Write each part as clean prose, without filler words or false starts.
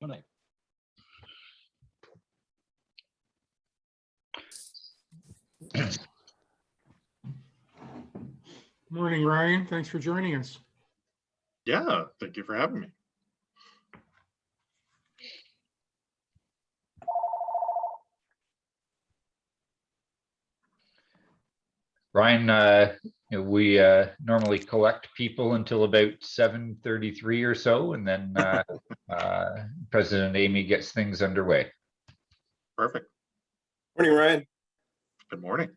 Good night. Morning, Ryan. Thanks for joining us. Yeah, thank you for having me. Ryan, we normally collect people until about 7:33 or so, and then President Amy gets things underway. Perfect. Morning, Ryan. Good morning.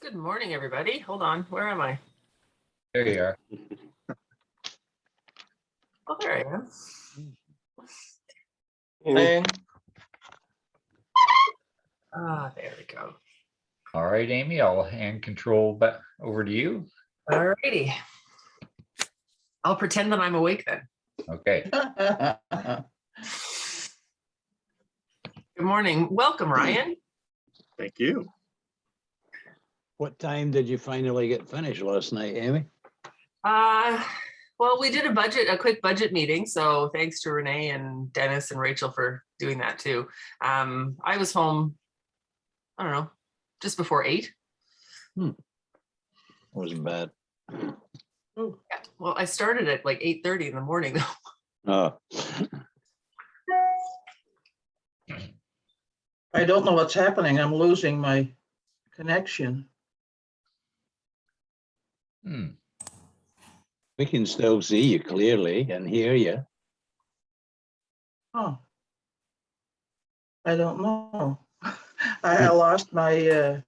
Good morning, everybody. Hold on. Where am I? There you are. Oh, there I am. Amy. Ah, there we go. All right, Amy, I'll hand control back over to you. All righty. I'll pretend that I'm awake then. Okay. Good morning. Welcome, Ryan. Thank you. What time did you finally get finished last night, Amy? Well, we did a quick budget meeting. So thanks to Renee and Dennis and Rachel for doing that too. I was home, I don't know, just before 8. Wasn't bad. Yeah. Well, I started at like 8:30 in the morning though. Oh, I don't know what's happening. I'm losing my connection. we can still see you clearly and hear you. Oh. I don't know. I lost my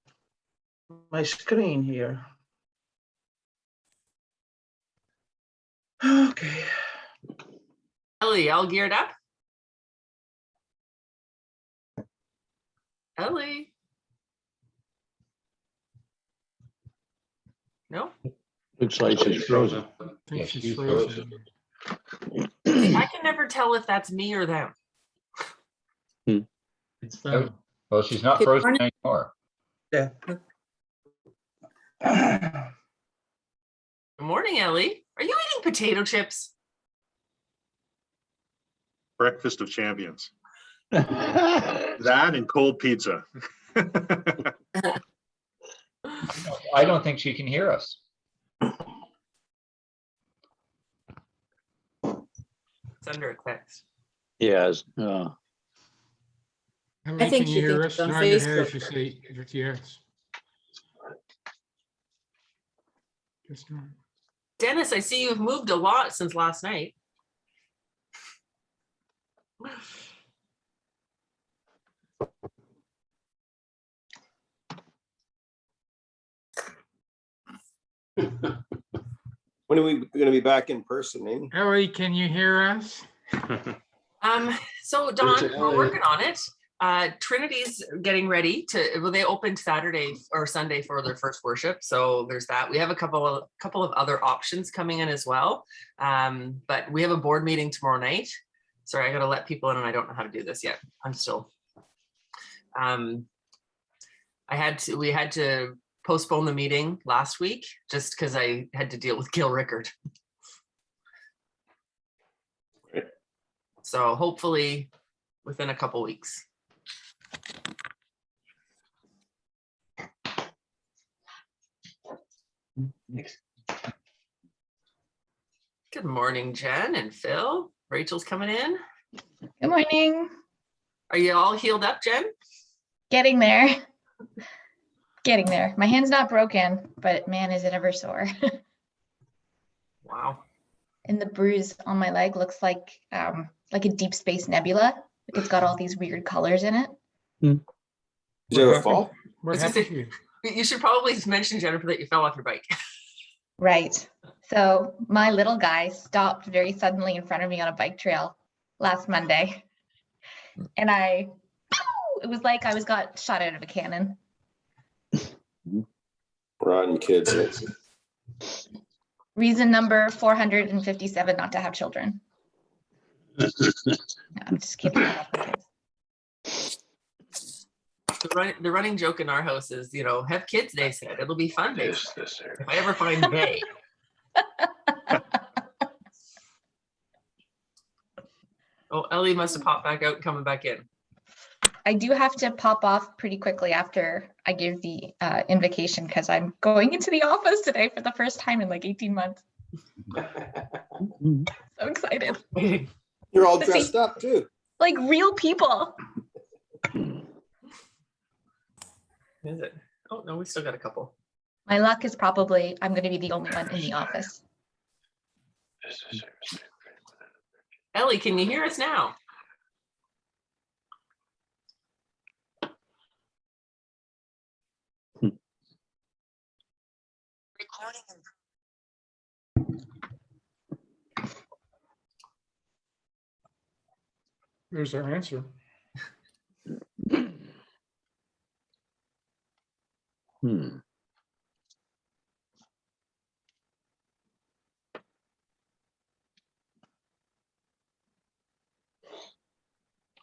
my screen here. Okay. Ellie, all geared up? Ellie? No? Looks like she's frozen. I think Yeah, she's she's frozen. See, I can never tell if that's me or them. It's them. Well, she's not Good frozen morning. anymore. Yeah. Good morning, Ellie. Are you eating potato chips? Breakfast of champions. That and cold pizza. I don't think she can hear us. It's under a text. Yes. Emily, think can she you hear thinks us? it's on Nod your head Facebook. if you say yes. Just not. Dennis, I see you've moved a lot since last night. When are we going to be back in person, Amy? Ellie, can you hear us? So Don, we're working on it. Trinity's getting ready to, well, they opened Saturday or Sunday for their first worship. So there's that. We have a couple of other options coming in as well. But we have a board meeting tomorrow night. Sorry, I got to let people in and I don't know how to do this yet. I'm still, we had to postpone the meeting last week just because I had to deal with Gil Rickard. Right. So hopefully within a couple weeks. Good morning, Jen and Phil. Rachel's coming in. Good morning. Are you all healed up, Jen? Getting there. Getting there. My hand's not broken, but man, is it ever sore. Wow. And the bruise on my leg looks like a deep space nebula. Like it's got all these weird colors in it. Did you have a fall? What It's just happened to you? You should probably mention, Jennifer, that you fell off your bike. Right. So my little guy stopped very suddenly in front of me on a bike trail last Monday. And it was like I got shot out of a cannon. Run, kids. Reason number 457 not to have children. No, I'm just kidding. I love my kids. The running joke in our house is, have kids, they said. It'll be fun, they said. If I ever find they. Oh, Ellie must have popped back out and coming back in. I do have to pop off pretty quickly after I give the invocation because I'm going into the office today for the first time in like 18 months. So excited. You're all To see- dressed up too. Like real people. Is it? Oh, no, we still got a couple. My luck is probably I'm going to be the only one in the office. Ellie, can you hear us now? There's our answer. Hmm.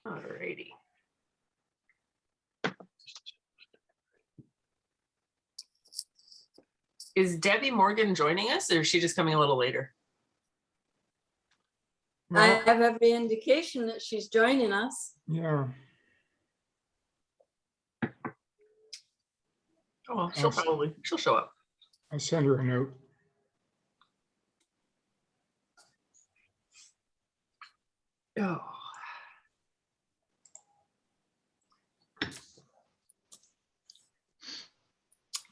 Alrighty. Is Debbie Morgan joining us, or is she just coming a little later? I No? have every indication that she's joining us. Yeah. Oh, well, she'll show up. I sent her a note. Oh.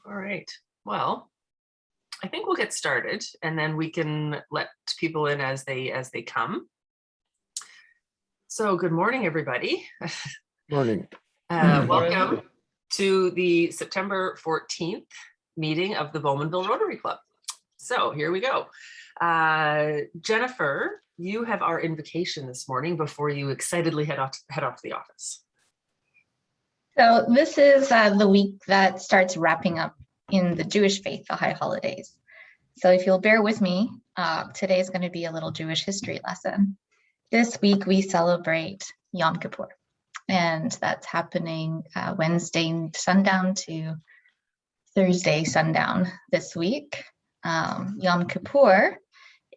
All right. Well, I think we'll get started and then we can let people in as they come. So good morning, everybody. Morning. Welcome to the September 14th meeting of the Bowmanville Rotary Club. So here we go. Jennifer, you have our invitation this morning before you excitedly head off to the office. So this is the week that starts wrapping up in the Jewish faith, the high holidays. So if you'll bear with me, today is going to be a little Jewish history lesson. This week we celebrate Yom Kippur, and that's happening Wednesday sundown to Thursday sundown this week. Yom Kippur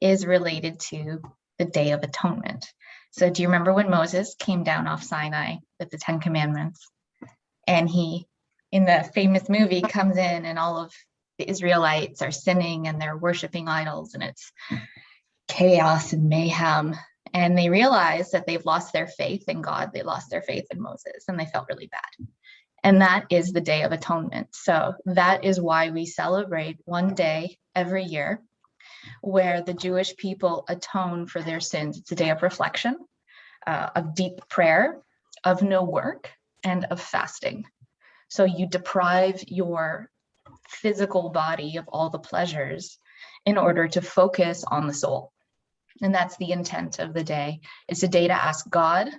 is related to the Day of Atonement. So do you remember when Moses came down off Sinai with the 10 Commandments? And he, in the famous movie, comes in and all of the Israelites are sinning and they're worshiping idols and it's chaos and mayhem. And they realize that they've lost their faith in God. They lost their faith in Moses and they felt really bad. And that is the Day of Atonement. So that is why we celebrate one day every year where the Jewish people atone for their sins. It's a day of reflection, of deep prayer, of no work, and of fasting. So you deprive your physical body of all the pleasures in order to focus on the soul. And that's the intent of the day. It's a day to ask God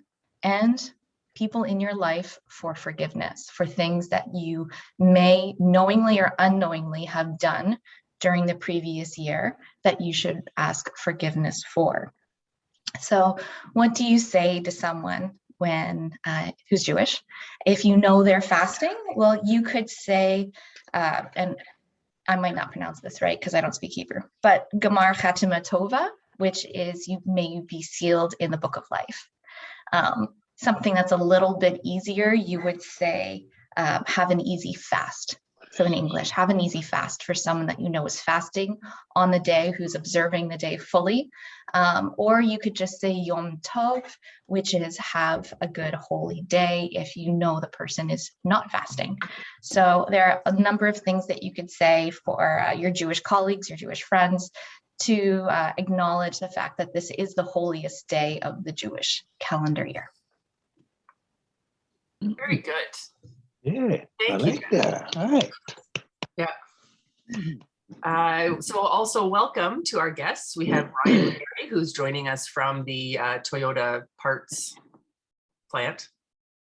and people in your life for forgiveness for things that you may knowingly or unknowingly have done during the previous year that you should ask forgiveness for. So what do you say to someone when who's Jewish? If you know they're fasting, well, you could say, and I might not pronounce this right because I don't speak Hebrew, but Gamar Chatima Tova, which is may you be sealed in the book of life. Something that's a little bit easier, you would say, have an easy fast. So in English, have an easy fast for someone that you know is fasting on the day, who's observing the day fully. Or you could just say Yom Tov, which is have a good holy day if you know the person is not fasting. So there are a number of things that you could say for your Jewish colleagues, your Jewish friends, to acknowledge the fact that this is the holiest day of the Jewish calendar year. Very good. Yeah, I Thank you. like that. All right. So also welcome to our guests. We have Ryan Berry, who's joining us from the Toyota parts plant.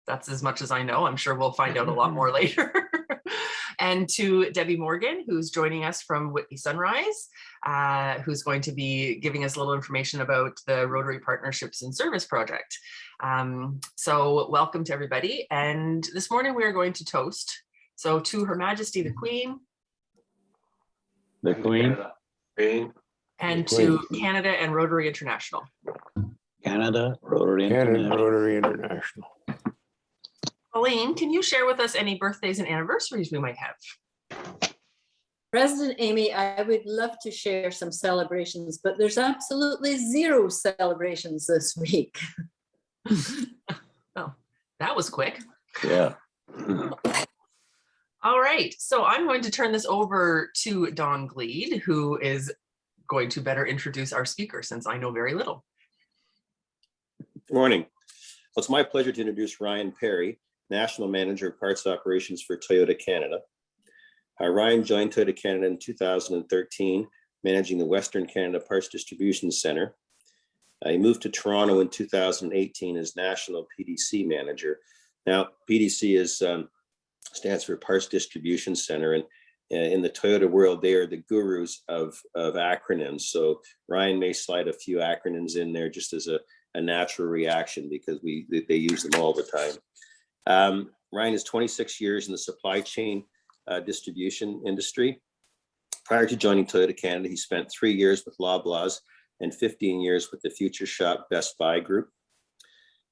That's as much as I know. I'm sure we'll find out a lot more later. And to Debbie Morgan, who's joining us from Whitby Sunrise, who's going to be giving us a little information about the Rotary Partnerships and Service Project. So welcome to everybody. And this morning we are going to toast. So to Her Majesty the Queen. The Queen, And to Canada and Rotary International. Canada, Rotary Canada International. Rotary International. Pauline, can you share with us any birthdays and anniversaries we might have? President Amy, I would love to share some celebrations, but there's absolutely zero celebrations this week. Oh, that was quick. Yeah. All right, so I'm going to turn this over to Don Gleed, who is going to better introduce our speaker since I know very little. Good morning. Well, it's my pleasure to introduce Ryan Perry, National Manager of Parts Operations for Toyota Canada. Ryan joined Toyota Canada in 2013, managing the Western Canada Parts Distribution Center. He moved to Toronto in 2018 as National PDC Manager. Now, PDC stands for Parts Distribution Center, and in the Toyota world, they are the gurus of acronyms. So Ryan may slide a few acronyms in there just as a natural reaction because they use them all the time. Ryan is 26 years in the supply chain distribution industry. Prior to joining Toyota Canada, he spent 3 years with Loblaws and 15 years with the Future Shop Best Buy Group.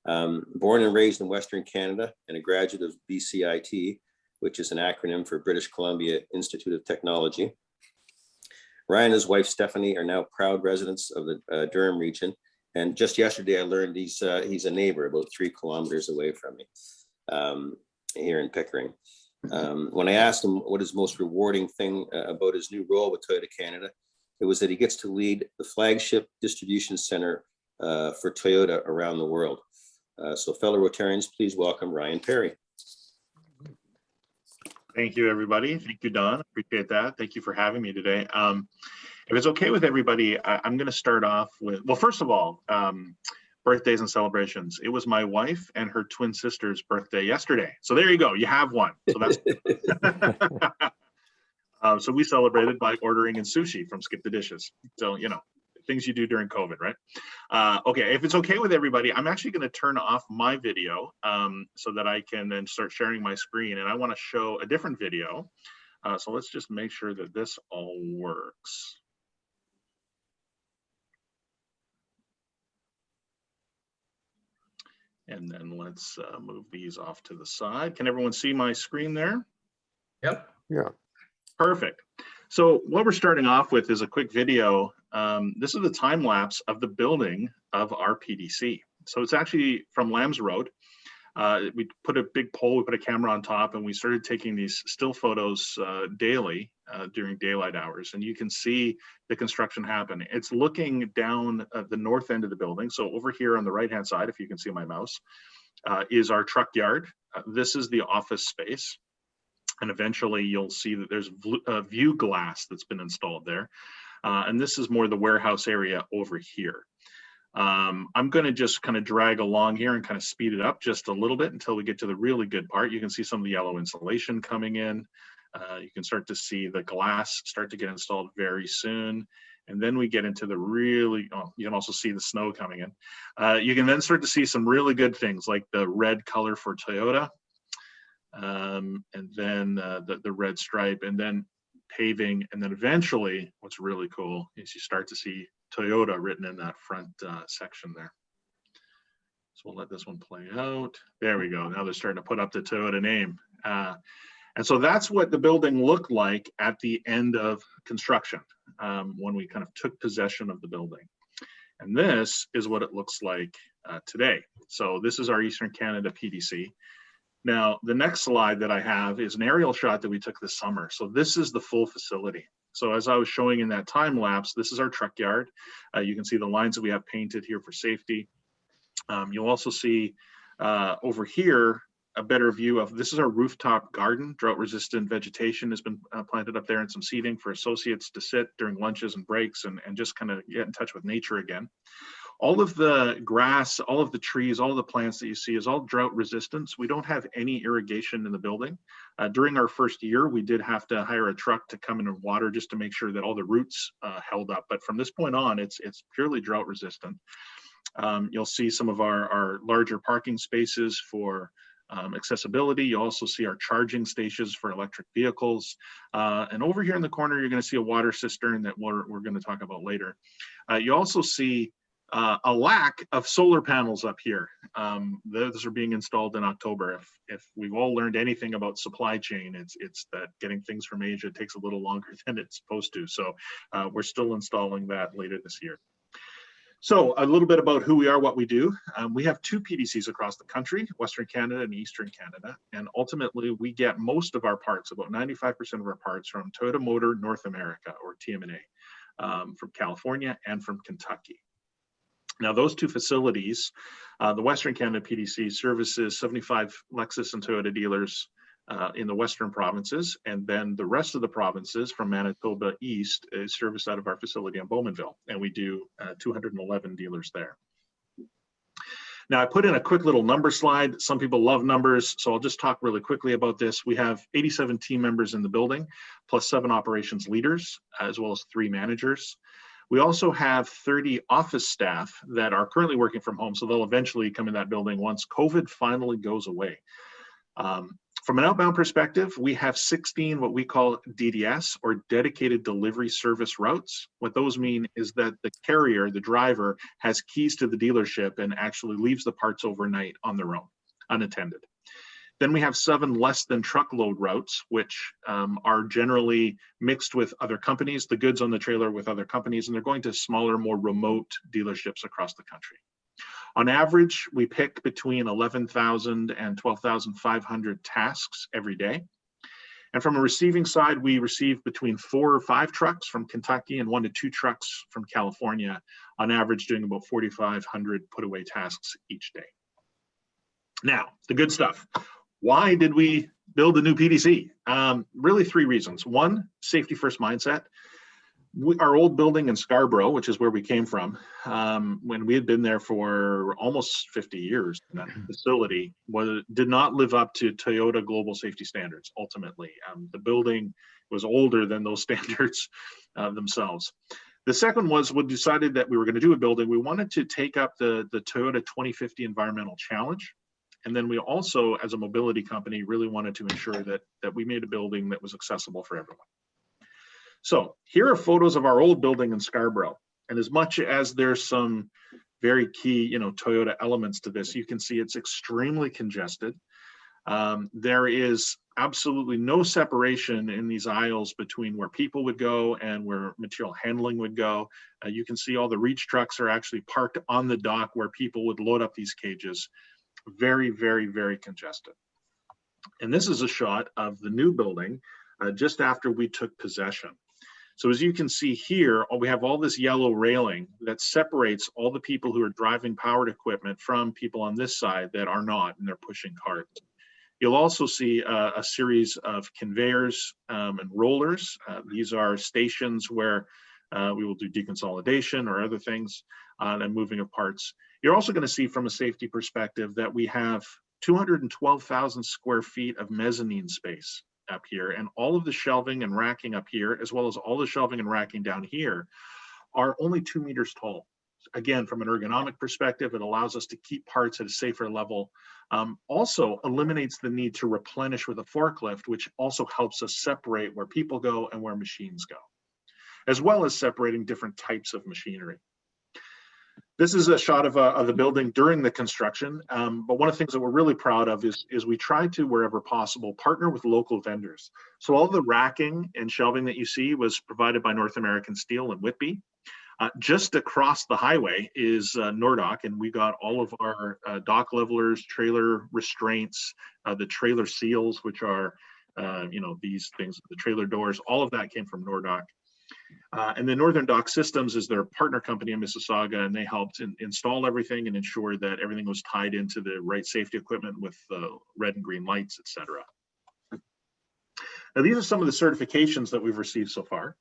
Born and raised in Western Canada and a graduate of BCIT, which is an acronym for British Columbia Institute of Technology. Ryan and his wife Stephanie are now proud residents of the Durham region. And just yesterday, I learned he's a neighbor about 3 kilometers away from me here in Pickering. When I asked him what his most rewarding thing about his new role with Toyota Canada, it was that he gets to lead the flagship distribution center for Toyota around the world. So fellow Rotarians, please welcome Ryan Perry. Thank you, everybody. Thank you, Don. Appreciate that. Thank you for having me today. If it's okay with everybody, I'm going to start off with, well, first of all, birthdays and celebrations. It was my wife and her twin sister's birthday yesterday. So there you go. You have one. So that's so we celebrated by ordering in sushi from Skip the Dishes. So, you know, things you do during COVID, right? Okay, if it's okay with everybody, I'm actually going to turn off my video so that I can then start sharing my screen. And I want to show a different video. So let's just make sure that this all works. And then let's move these off to the side. Can everyone see my screen there? Yep. Yeah. Perfect. So what we're starting off with is a quick video. This is the time lapse of the building of our PDC. So it's actually from Lambs Road. We put a big pole, we put a camera on top, and we started taking these still photos daily during daylight hours. And you can see the construction happen. It's looking down the north end of the building. So over here on the right-hand side, if you can see my mouse, is our truck yard. This is the office space. And eventually you'll see that there's view glass that's been installed there. And this is more the warehouse area over here. I'm going to just kind of drag along here and kind of speed it up just a little bit until we get to the really good part. You can see some of the yellow insulation coming in. You can start to see the glass start to get installed very soon. And then we get into the really, oh, you can also see the snow coming in. You can then start to see some really good things like the red color for Toyota. And then the red stripe, and then paving, and then eventually what's really cool is you start to see Toyota written in that front section there. So we'll let this one play out. There we go. Now they're starting to put up the Toyota name. And so that's what the building looked like at the end of construction when we kind of took possession of the building. And this is what it looks like today. So this is our Eastern Canada PDC. Now, the next slide that I have is an aerial shot that we took this summer. So this is the full facility. So as I was showing in that time lapse, this is our truck yard. You can see the lines that we have painted here for safety. You'll also see over here a better view of, this is our rooftop garden. Drought resistant vegetation has been planted up there, and some seating for associates to sit during lunches and breaks and just kind of get in touch with nature again. All of the grass, all of the trees, all of the plants that you see is all drought resistant. We don't have any irrigation in the building. During our first year, we did have to hire a truck to come in and water just to make sure that all the roots held up. But from this point on, it's purely drought resistant. You'll see some of our larger parking spaces for accessibility. You also see our charging stations for electric vehicles. And over here in the corner, you're going to see a water cistern that we're going to talk about later. You also see a lack of solar panels up here. Those are being installed in October. If we've all learned anything about supply chain, it's that getting things from Asia takes a little longer than it's supposed to. So we're still installing that later this year. So a little bit about who we are, what we do. We have 2 PDCs across the country, Western Canada and Eastern Canada. And ultimately, we get most of our parts, about 95% of our parts, from Toyota Motor North America, or TMNA, from California and from Kentucky. Now, those 2 facilities, the Western Canada PDC services 75 Lexus and Toyota dealers in the Western provinces, and then the rest of the provinces from Manitoba east is serviced out of our facility in Bowmanville, and we do 211 dealers there. Now, I put in a quick little number slide. Some people love numbers, so I'll just talk really quickly about this. We have 87 team members in the building, plus 7 operations leaders, as well as 3 managers. We also have 30 office staff that are currently working from home, so they'll eventually come in that building once COVID finally goes away. From an outbound perspective, we have 16 what we call DDS, or dedicated delivery service routes. What those mean is that the carrier, the driver, has keys to the dealership and actually leaves the parts overnight on their own, unattended. Then we have 7 less than truckload routes, which are generally mixed with other companies, the goods on the trailer with other companies, and they're going to smaller, more remote dealerships across the country. On average, we pick between 11,000 and 12,500 tasks every day. And from a receiving side, we receive between 4 or 5 trucks from Kentucky and 1 to 2 trucks from California, on average doing about 4,500 put away tasks each day. Now, the good stuff. Why did we build a new PDC? Really 3 reasons. 1, safety first mindset. Our old building in Scarborough, which is where we came from, when we had been there for almost 50 years, that facility did not live up to Toyota global safety standards, ultimately. The building was older than those standards themselves. The second was, we decided that we were going to do a building. We wanted to take up the Toyota 2050 environmental challenge. And then we also, as a mobility company, really wanted to ensure that we made a building that was accessible for everyone. So here are photos of our old building in Scarborough. And as much as there's some very key, Toyota elements to this, you can see it's extremely congested. There is absolutely no separation in these aisles between where people would go and where material handling would go. You can see all the reach trucks are actually parked on the dock where people would load up these cages. Very, very, very congested. And this is a shot of the new building just after we took possession. So as you can see here, we have all this yellow railing that separates all the people who are driving powered equipment from people on this side that are not, and they're pushing carts. You'll also see a series of conveyors and rollers. These are stations where we will do deconsolidation or other things and moving of parts. You're also going to see from a safety perspective that we have 212,000 square feet of mezzanine space up here, and all of the shelving and racking up here, as well as all the shelving and racking down here, are only 2 meters tall. Again, from an ergonomic perspective, it allows us to keep parts at a safer level. Also eliminates the need to replenish with a forklift, which also helps us separate where people go and where machines go, as well as separating different types of machinery. This is a shot of the building during the construction, but one of the things that we're really proud of is we try to, wherever possible, partner with local vendors. So all the racking and shelving that you see was provided by North American Steel in Whitby. Just across the highway is Nordock, and we got all of our dock levelers, trailer restraints, the trailer seals, which are these things, the trailer doors, all of that came from Nordock. And then Northern Dock Systems is their partner company in Mississauga, and they helped install everything and ensure that everything was tied into the right safety equipment with red and green lights, etc. Now, these are some of the certifications that we've received so far.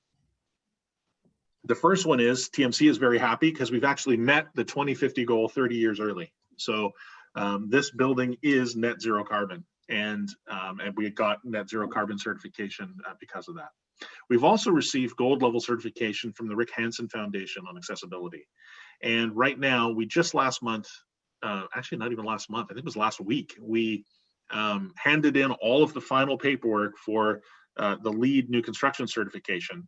The first one is TMC is very happy because we've actually met the 2050 goal 30 years early. So this building is net zero carbon, and we got net zero carbon certification because of that. We've also received gold level certification from the Rick Hansen Foundation on accessibility. And right now, we just last month, actually not even last month, I think it was last week, we handed in all of the final paperwork for the LEED new construction certification.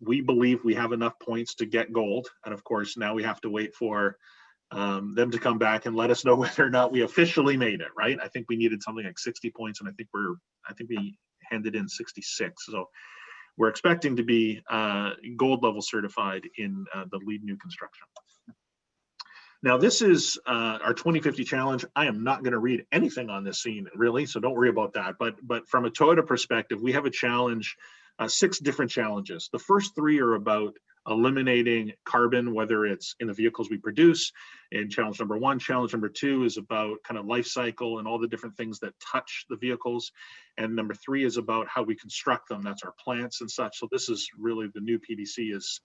We believe we have enough points to get gold. And of course, now we have to wait for them to come back and let us know whether or not we officially made it, right? I think we needed something like 60 points, and I think we handed in 66. So we're expecting to be gold level certified in the LEED new construction. Now, this is our 2050 challenge. I am not going to read anything on this scene, really, so don't worry about that. But from a Toyota perspective, we have a challenge, 6 different challenges. The first 3 are about eliminating carbon, whether it's in the vehicles we produce, in challenge number 1. Challenge number 2 is about kind of life cycle and all the different things that touch the vehicles. And number 3 is about how we construct them. That's our plants and such. So this is really the new PDC is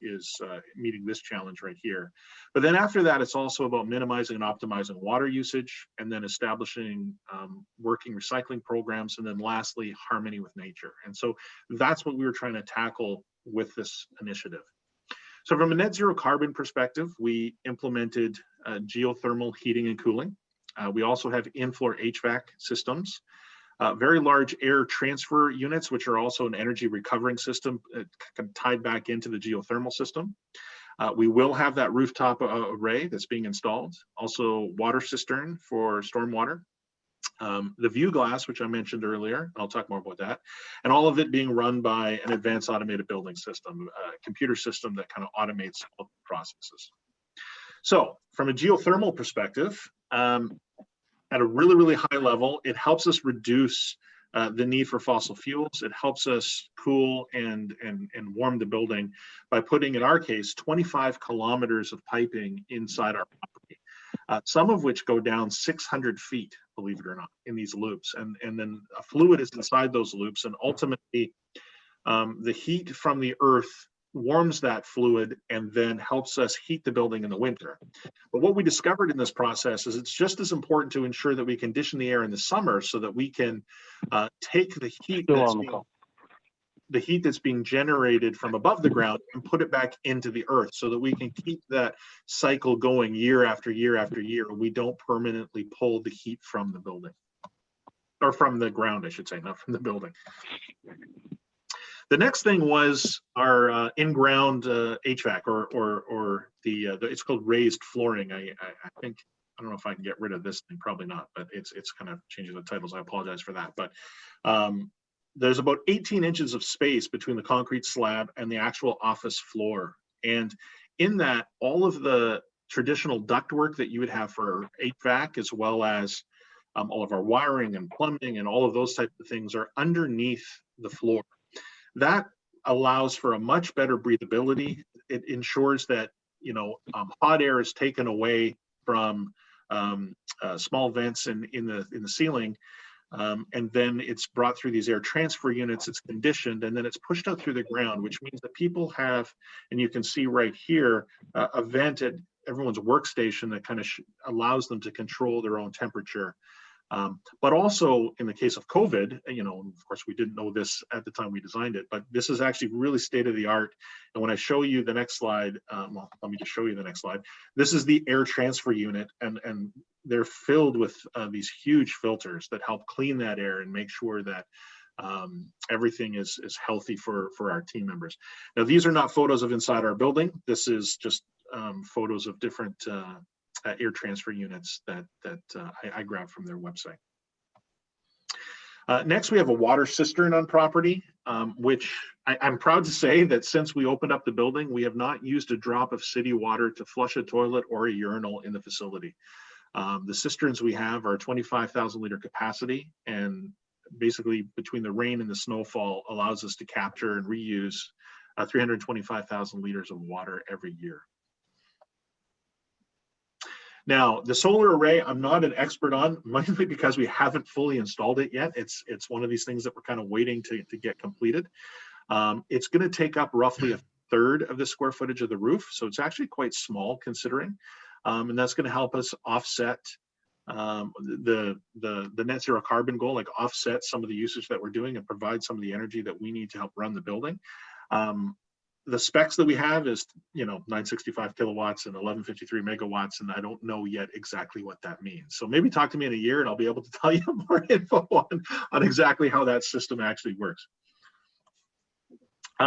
meeting this challenge right here. But then after that, it's also about minimizing and optimizing water usage, and then establishing working recycling programs, and then lastly, harmony with nature. And so that's what we were trying to tackle with this initiative. So from a net zero carbon perspective, we implemented geothermal heating and cooling. We also have in-floor HVAC systems, very large air transfer units, which are also an energy recovering system tied back into the geothermal system. We will have that rooftop array that's being installed, also water cistern for stormwater. The view glass, which I mentioned earlier, I'll talk more about that, and all of it being run by an advanced automated building system, a computer system that kind of automates all the processes. So from a geothermal perspective, at a really, really high level, it helps us reduce the need for fossil fuels. It helps us cool and warm the building by putting, in our case, 25 kilometers of piping inside our property. Some of which go down 600 feet, believe it or not, in these loops. And then a fluid is inside those loops, and ultimately the heat from the earth warms that fluid and then helps us heat the building in the winter. But what we discovered in this process is it's just as important to ensure that we condition the air in the summer so that we can take the heat that's being generated from above the ground and put it back into the earth so that we can keep that cycle going year after year after year. We don't permanently pull the heat from the building, or from the ground, I should say, not from the building. The next thing was our in-ground HVAC, or the it's called raised flooring. I think, I don't know if I can get rid of this thing, probably not, but it's kind of changing the titles. I apologize for that. But there's about 18 inches of space between the concrete slab and the actual office floor. And in that, all of the traditional ductwork that you would have for HVAC, as well as all of our wiring and plumbing and all of those types of things, are underneath the floor. That allows for a much better breathability. It ensures that, you know, hot air is taken away from small vents in the ceiling, and then it's brought through these air transfer units. It's conditioned, and then it's pushed out through the ground, which means that people have, and you can see right here, a vent at everyone's workstation that kind of allows them to control their own temperature. But also in the case of COVID, you know, of course, we didn't know this at the time we designed it, but this is actually really state of the art. And when I show you the next slide, well, let me just show you the next slide. This is the air transfer unit, and they're filled with these huge filters that help clean that air and make sure that everything is healthy for our team members. Now, these are not photos of inside our building. This is just photos of different air transfer units that I grabbed from their website. Next, we have a water cistern on property, which I'm proud to say that since we opened up the building, we have not used a drop of city water to flush a toilet or a urinal in the facility. The cisterns we have are 25,000 liter capacity, and basically between the rain and the snowfall allows us to capture and reuse 325,000 liters of water every year. Now, the solar array, I'm not an expert on, mainly because we haven't fully installed it yet. It's one of these things that we're kind of waiting to get completed. It's going to take up roughly 1/3 of the square footage of the roof. So it's actually quite small considering. And that's going to help us offset the net zero carbon goal, like offset some of the usage that we're doing and provide some of the energy that we need to help run the building. The specs that we have is, 965 kilowatts and 1153 megawatts, and I don't know yet exactly what that means. So maybe talk to me in a year and I'll be able to tell you more info on exactly how that system actually works.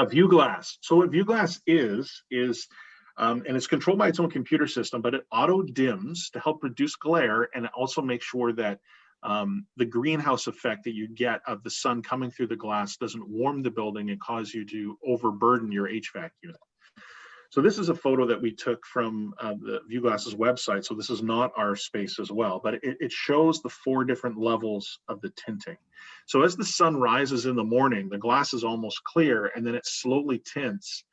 View glass. So what view glass is and it's controlled by its own computer system, but it auto dims to help reduce glare and also make sure that the greenhouse effect that you get of the sun coming through the glass doesn't warm the building and cause you to overburden your HVAC unit. So this is a photo that we took from the View Glass's website. So this is not our space as well, but it shows the 4 different levels of the tinting. So as the sun rises in the morning, the glass is almost clear, and then it slowly tints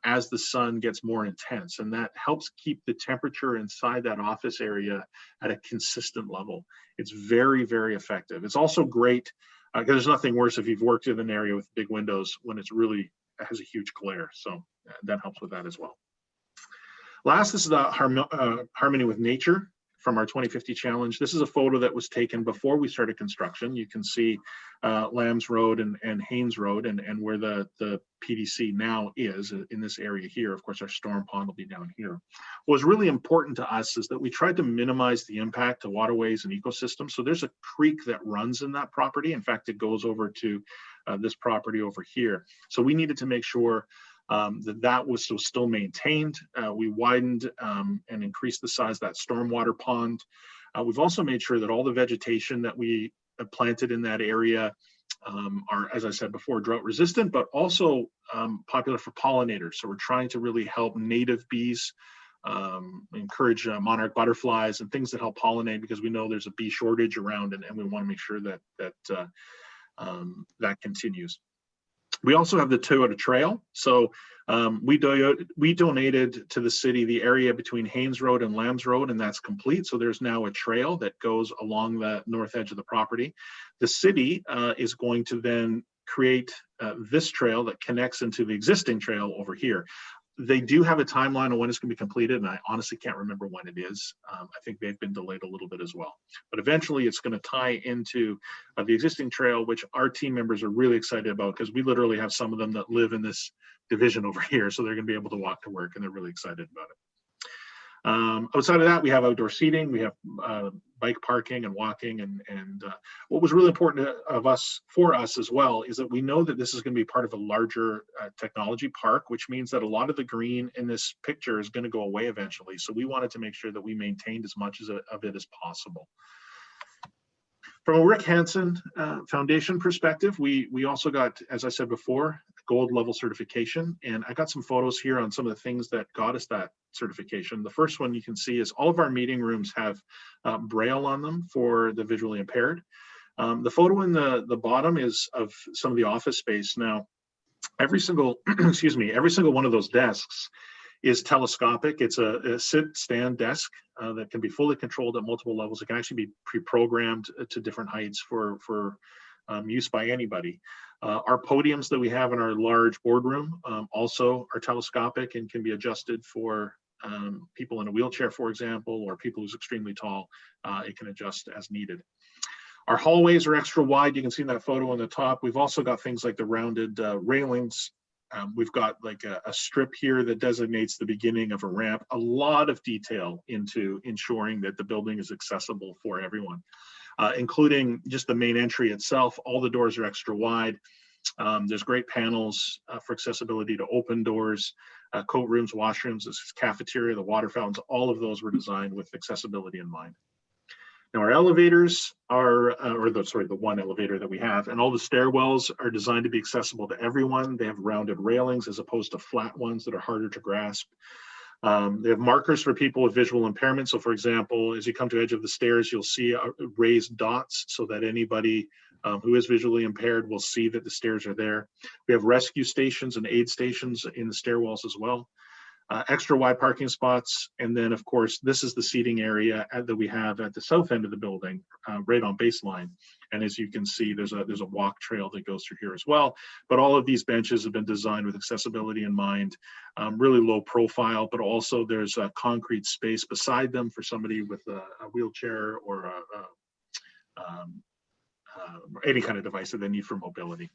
as the sun gets more intense, and that helps keep the temperature inside that office area at a consistent level. It's very, very effective. It's also great because there's nothing worse if you've worked in an area with big windows when it's really has a huge glare. So that helps with that as well. Last, this is the Harmony with Nature from our 2050 challenge. This is a photo that was taken before we started construction. You can see Lambs Road and Haynes Road and where the PDC now is in this area here. Of course, our storm pond will be down here. What was really important to us is that we tried to minimize the impact to waterways and ecosystems. So there's a creek that runs in that property. In fact, it goes over to this property over here. So we needed to make sure that was still maintained. We widened and increased the size of that stormwater pond. We've also made sure that all the vegetation that we planted in that area are, as I said before, drought resistant, but also popular for pollinators. So we're trying to really help native bees, encourage monarch butterflies and things that help pollinate, because we know there's a bee shortage around, and we want to make sure that that continues. We also have the Toyota Trail. So we donated to the city the area between Haynes Road and Lambs Road, and that's complete. So there's now a trail that goes along the north edge of the property. The city is going to then create this trail that connects into the existing trail over here. They do have a timeline on when it's going to be completed, and I honestly can't remember when it is. I think they've been delayed a little bit as well. But eventually it's going to tie into the existing trail, which our team members are really excited about, because we literally have some of them that live in this division over here. So they're going to be able to walk to work, and they're really excited about it. Outside of that, we have outdoor seating, we have bike parking and walking, and what was really important for us as well is that we know that this is going to be part of a larger technology park, which means that a lot of the green in this picture is going to go away eventually. So we wanted to make sure that we maintained as much of it as possible. From a Rick Hansen Foundation perspective, we also got, as I said before, gold level certification. And I got some photos here on some of the things that got us that certification. The first one you can see is all of our meeting rooms have Braille on them for the visually impaired. The photo in the bottom is of some of the office space. Now, every single, every single one of those desks is telescopic. It's a sit-stand desk that can be fully controlled at multiple levels. It can actually be pre-programmed to different heights for use by anybody. Our podiums that we have in our large boardroom also are telescopic and can be adjusted for people in a wheelchair, for example, or people who's extremely tall. It can adjust as needed. Our hallways are extra wide. You can see in that photo on the top. We've also got things like the rounded railings. We've got like a strip here that designates the beginning of a ramp. A lot of detail into ensuring that the building is accessible for everyone, including just the main entry itself. All the doors are extra wide. There's great panels for accessibility to open doors, coat rooms, washrooms, this cafeteria, the water fountains. All of those were designed with accessibility in mind. Now our elevators are, the one elevator that we have, and all the stairwells are designed to be accessible to everyone. They have rounded railings as opposed to flat ones that are harder to grasp. They have markers for people with visual impairment. So for example, as you come to the edge of the stairs, you'll see raised dots so that anybody who is visually impaired will see that the stairs are there. We have rescue stations and aid stations in the stairwells as well. Extra wide parking spots. And then of course, this is the seating area that we have at the south end of the building, right on baseline. And as you can see, there's a walk trail that goes through here as well. But all of these benches have been designed with accessibility in mind, really low profile, but also there's a concrete space beside them for somebody with a wheelchair or any kind of device that they need for mobility.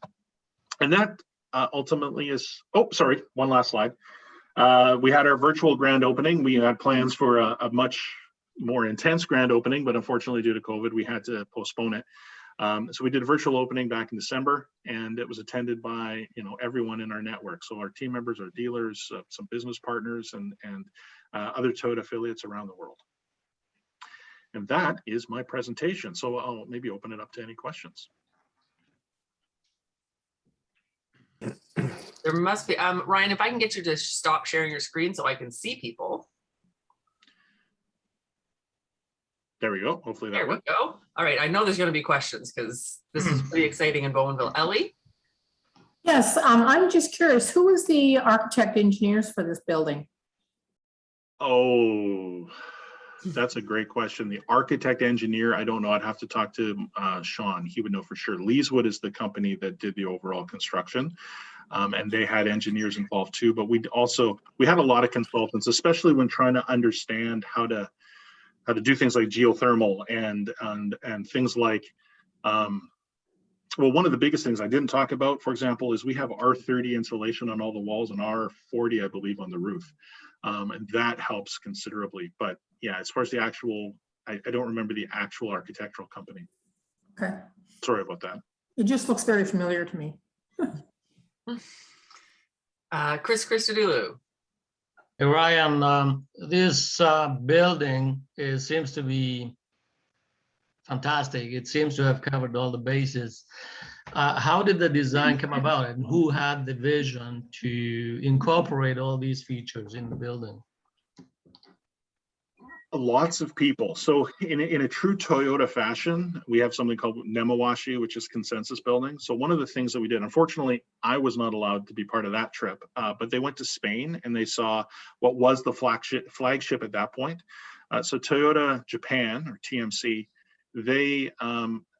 And that ultimately is, oh, sorry, one last slide. We had our virtual grand opening. We had plans for a much more intense grand opening, but unfortunately due to COVID, we had to postpone it. So we did a virtual opening back in December, and it was attended by everyone in our network. So our team members, our dealers, some business partners, and other Toyota affiliates around the world. And that is my presentation. So I'll maybe open it up to any questions. There must be, Ryan, if I can get you to stop sharing your screen so I can see people. There we go. Hopefully that There we worked. go. All right, I know there's going to be questions because this is pretty exciting in Bowmanville. Ellie? Yes, I'm just curious, who was the architect engineers for this building? Oh, that's a great question. The architect engineer, I don't know. I'd have to talk to Sean. He would know for sure. Leeswood is the company that did the overall construction. And they had engineers involved too. But we had a lot of consultants, especially when trying to understand how to do things like geothermal and things like, well, one of the biggest things I didn't talk about, for example, is we have R30 insulation on all the walls and R40, I believe, on the roof. And that helps considerably. But yeah, as far as the actual, I don't remember the actual architectural company. Okay, Sorry about that. it just looks very familiar to me. Chris Christodoulou. Hey, Ryan, this building seems to be fantastic. It seems to have covered all the bases. How did the design come about, and who had the vision to incorporate all these features in the building? Lots of people. So in a true Toyota fashion, we have something called Nemawashi, which is consensus building. So one of the things that we did, unfortunately, I was not allowed to be part of that trip, but they went to Spain and they saw what was the flagship at that point. So Toyota Japan, or TMC, they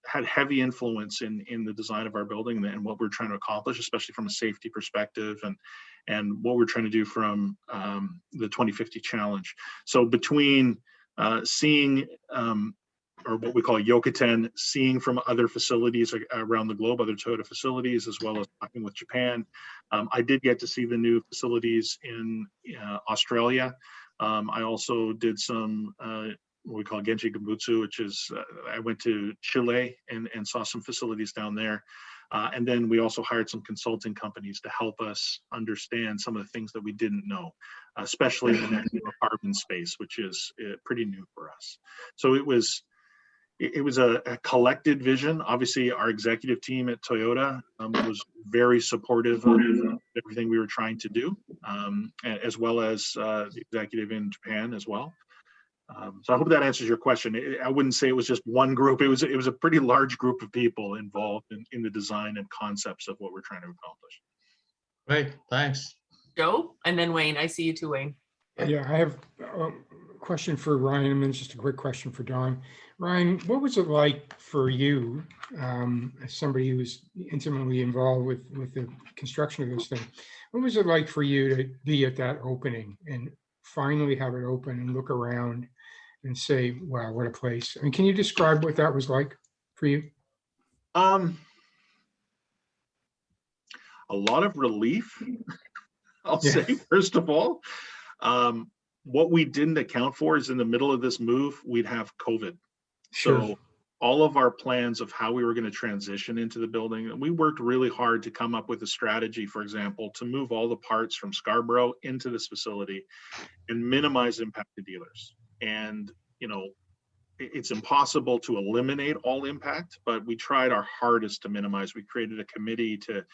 had heavy influence in the design of our building and what we're trying to accomplish, especially from a safety perspective and what we're trying to do from the 2050 challenge. So between seeing, or what we call Yokoten, seeing from other facilities around the globe, other Toyota facilities, as well as talking with Japan, I did get to see the new facilities in Australia. I also did some what we call Genji Gambutsu, which is, I went to Chile and saw some facilities down there. And then we also hired some consulting companies to help us understand some of the things that we didn't know, especially in the net zero carbon space, which is pretty new for us. So it was a collected vision. Obviously, our executive team at Toyota was very supportive of everything we were trying to do, as well as the executive in Japan as well. So I hope that answers your question. I wouldn't say it was just one group. It was a pretty large group of people involved in the design and concepts of what we're trying to accomplish. Great, thanks. Joe, and then Wayne. I see you too, Wayne. Yeah, I have a question for Ryan, and then just a quick question for Don. Ryan, what was it like for you, as somebody who was intimately involved with the construction of this thing? What was it like for you to be at that opening and finally have it open and look around and say, wow, what a place? I mean, can you describe what that was like for you? A lot of relief, I'll say, first of all. What we didn't account for is in the middle of this move, we'd have COVID. Sure. So all of our plans of how we were going to transition into the building, we worked really hard to come up with a strategy, for example, to move all the parts from Scarborough into this facility and minimize impact to dealers. And, it's impossible to eliminate all impact, but we tried our hardest to minimize. We created a committee to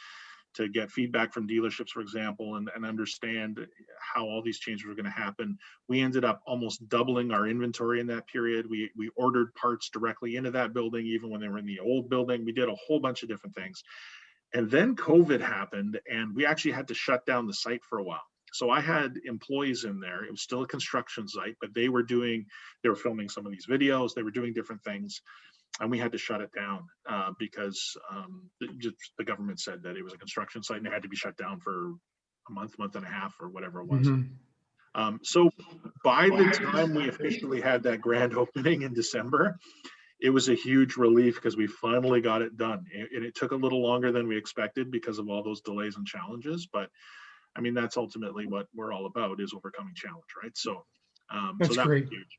get feedback from dealerships, for example, and understand how all these changes were going to happen. We ended up almost doubling our inventory in that period. We ordered parts directly into that building, even when they were in the old building. We did a whole bunch of different things. And then COVID happened, and we actually had to shut down the site for a while. So I had employees in there. It was still a construction site, but they were filming some of these videos. They were doing different things. and we had to shut it down because the government said that it was a construction site and it had to be shut down for a month and a half or whatever it was. So by the time we officially had that grand opening in December, it was a huge relief because we finally got it done. And it took a little longer than we expected because of all those delays and challenges. But I mean, that's ultimately what we're all about, is overcoming challenge, right? So, That's so that great. was huge.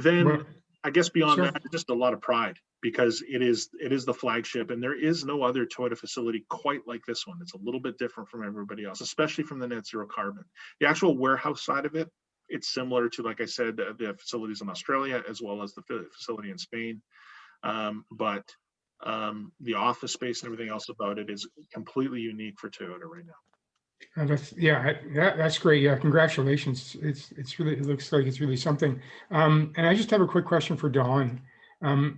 Then Well, I guess beyond sure. that, just a lot of pride, because it is the flagship, and there is no other Toyota facility quite like this one. It's a little bit different from everybody else, especially from the net zero carbon. The actual warehouse side of it, it's similar to, like I said, the facilities in Australia, as well as the facility in Spain. But the office space and everything else about it is completely unique for Toyota right now. That's great. Yeah, congratulations. It's really, it looks like it's really something. And I just have a quick question for Dawn.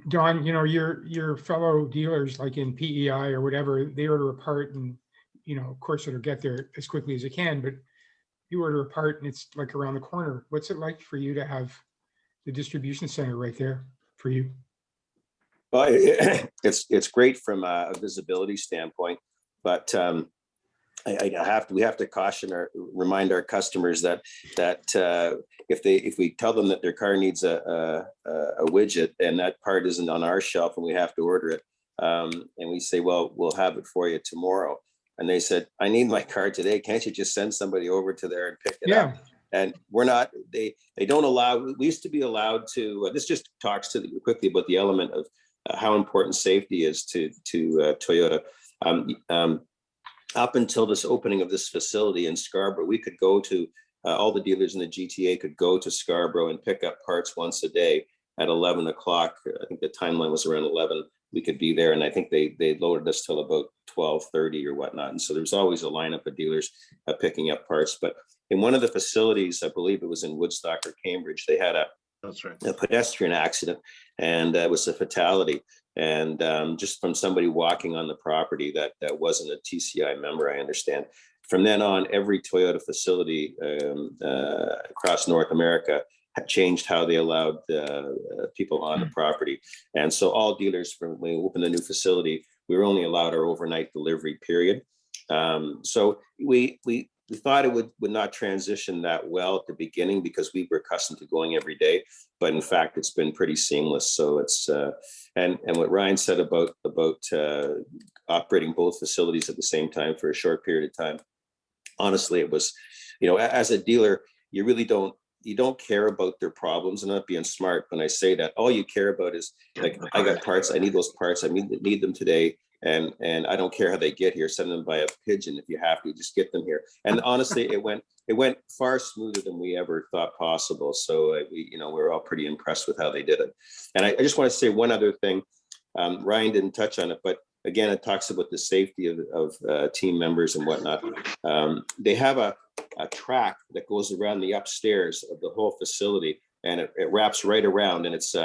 Dawn, your fellow dealers, like in PEI or whatever, they order a part, and of course it'll get there as quickly as it can, but you order a part and it's like around the corner. What's it like for you to have the distribution center right there for you? Well, it's great from a visibility standpoint, but we have to remind our customers that if we tell them that their car needs a widget and that part isn't on our shelf and we have to order it, and we say, well, we'll have it for you tomorrow, and they said, I need my car today, can't you just send somebody over to there and pick it up? And we're not, they don't allow, we used to be allowed to, this just talks to quickly about the element of how important safety is to Toyota. Up until this opening of this facility in Scarborough, we could go to, all the dealers in the GTA could go to Scarborough and pick up parts once a day at 11 o'clock. I think the timeline was around 11. We could be there, and I think they loaded us till about 12:30 or whatnot. And so there's always a lineup of dealers picking up parts. But in one of the facilities, I believe it was in Woodstock or Cambridge, they had That's right, a pedestrian accident, and it was a fatality. And just from somebody walking on the property that wasn't a TCI member, I understand. From then on, every Toyota facility across North America had changed how they allowed people on the property. And so all dealers, from when we opened the new facility, we were only allowed our overnight delivery period. So we thought it would not transition that well at the beginning because we were accustomed to going every day, but in fact, it's been pretty seamless. So it's, and what Ryan said about operating both facilities at the same time for a short period of time, honestly, it was, as a dealer, you really don't care about their problems. I'm not being smart when I say that. All you care about is, like, I got parts, I need those parts, I need them today. And I don't care how they get here. Send them by a pigeon if you have to. Just get them here. And honestly, it went far smoother than we ever thought possible. So we're all pretty impressed with how they did it. And I just want to say one other thing. Ryan didn't touch on it, but again, it talks about the safety of team members and whatnot. They have a track that goes around the upstairs of the whole facility, and it wraps right around, and it's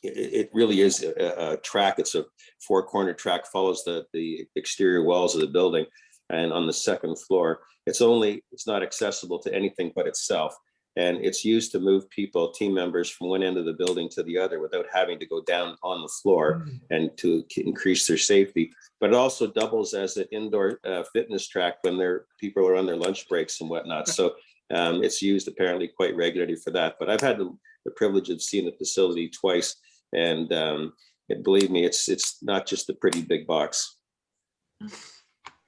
it really is a track. It's a four-corner track, follows the exterior walls of the building. And on the second floor, it's not accessible to anything but itself. And it's used to move people, team members, from one end of the building to the other without having to go down on the floor, and to increase their safety. But it also doubles as an indoor fitness track when people are on their lunch breaks and whatnot. So it's used apparently quite regularly for that. But I've had the privilege of seeing the facility twice. And believe me, it's not just a pretty big box.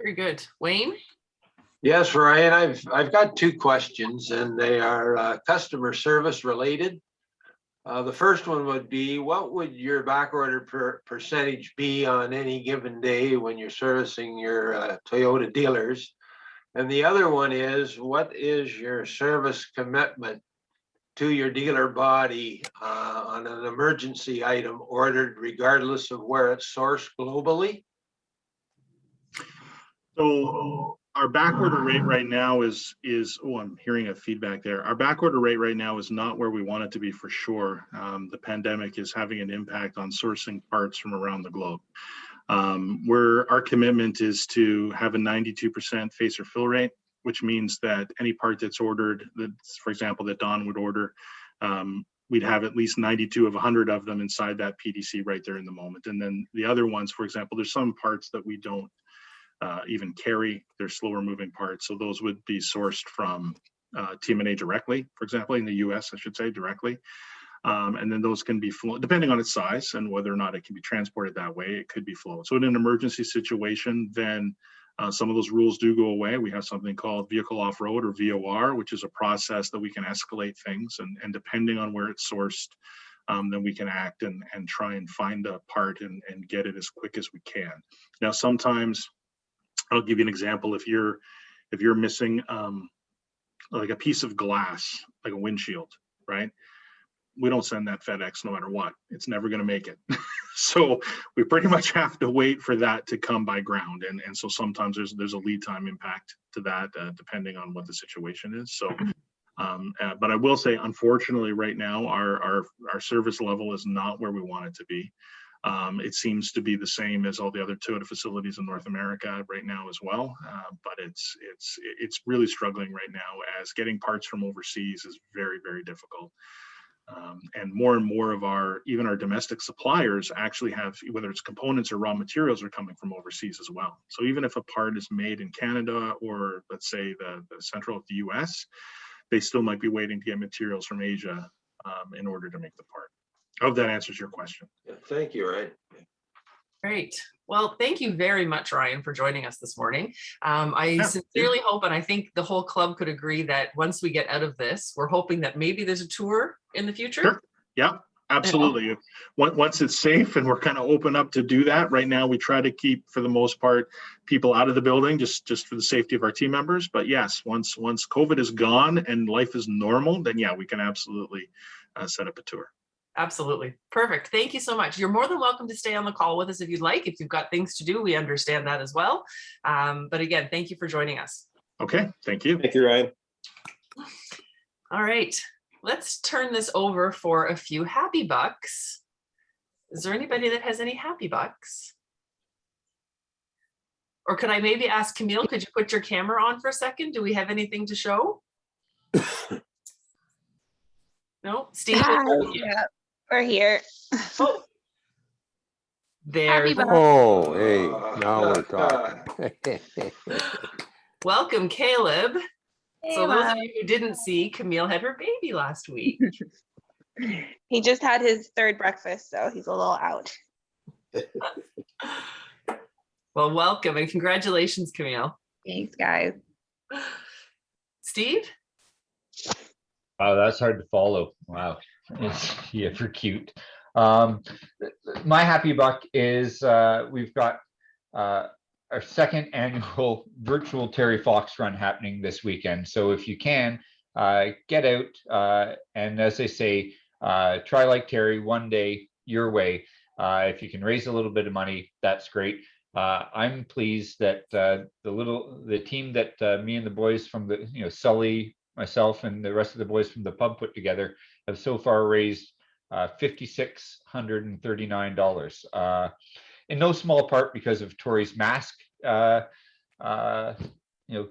Very good. Wayne? Yes, Ryan, I've got two questions, and they are customer service related. The first one would be, what would your backorder percentage be on any given day when you're servicing your Toyota dealers? And the other one is, what is your service commitment to your dealer body on an emergency item ordered, regardless of where it's sourced globally? So our back order rate right now is I'm hearing a feedback there. Our back order rate right now is not where we want it to be, for sure. The pandemic is having an impact on sourcing parts from around the globe. Our commitment is to have a 92% face or fill rate, which means that any part that's ordered, for example, that Don would order, we'd have at least 92 of 100 of them inside that PDC right there in the moment. And then the other ones, for example, there's some parts that we don't even carry. They're slower moving parts. So those would be sourced from TMNA directly, for example, in the US, I should say, directly. And then those can be flown, depending on its size and whether or not it can be transported that way, it could be flown. So in an emergency situation, then some of those rules do go away. We have something called vehicle off-road or VOR, which is a process that we can escalate things. And depending on where it's sourced, then we can act and try and find a part and get it as quick as we can. Now, sometimes, I'll give you an example. If you're missing like a piece of glass, like a windshield, right? We don't send that FedEx no matter what. It's never going to make it. So we pretty much have to wait for that to come by ground. And so sometimes there's a lead time impact to that, depending on what the situation is. So, but I will say, unfortunately, right now, our service level is not where we want it to be. It seems to be the same as all the other Toyota facilities in North America right now as well. But it's really struggling right now, as getting parts from overseas is very, very difficult. And more of even our domestic suppliers actually have, whether it's components or raw materials, are coming from overseas as well. So even if a part is made in Canada, or let's say the central of the US, they still might be waiting to get materials from Asia in order to make the part. I hope that answers your question. Yeah, thank you, Ryan. Great. Well, thank you very much, Ryan, for joining us this morning. I sincerely hope, and I think the whole club could agree, that once we get out of this, we're hoping that maybe there's a tour in the future. Sure. Yeah, absolutely. Once it's safe and we're kind of open up to do that. Right now, we try to keep, for the most part, people out of the building just for the safety of our team members. But yes, once COVID is gone and life is normal, then yeah, we can absolutely set up a tour. Absolutely. Perfect. Thank you so much. You're more than welcome to stay on the call with us if you'd like. If you've got things to do, we understand that as well. But again, thank you for joining us. Okay. Thank you. Thank you, Ryan. All right. Let's turn this over for a few happy bucks. Is there anybody that has any happy bucks? Or could I maybe ask Camille, could you put your camera on for a second? Do we have anything to show? No? Steve? Yeah, we're here. Oh. There's Oh, hey, now we're talking. Welcome, Caleb. Hey, So those Mom. of you who didn't see, Camille had her baby last week. He just had his third breakfast, so he's a little out. Well, welcome and congratulations, Camille. Thanks, guys. Steve? Oh, that's hard to follow. Wow. Yeah, for cute. My happy buck is we've got our second annual virtual Terry Fox run happening this weekend. So if you can, get out and, as they say, try like Terry one day your way. If you can raise a little bit of money, that's great. I'm pleased that the team that me and the boys from the Sully, myself, and the rest of the boys from the pub put together have so far raised $5,639. In no small part because of Tori's mask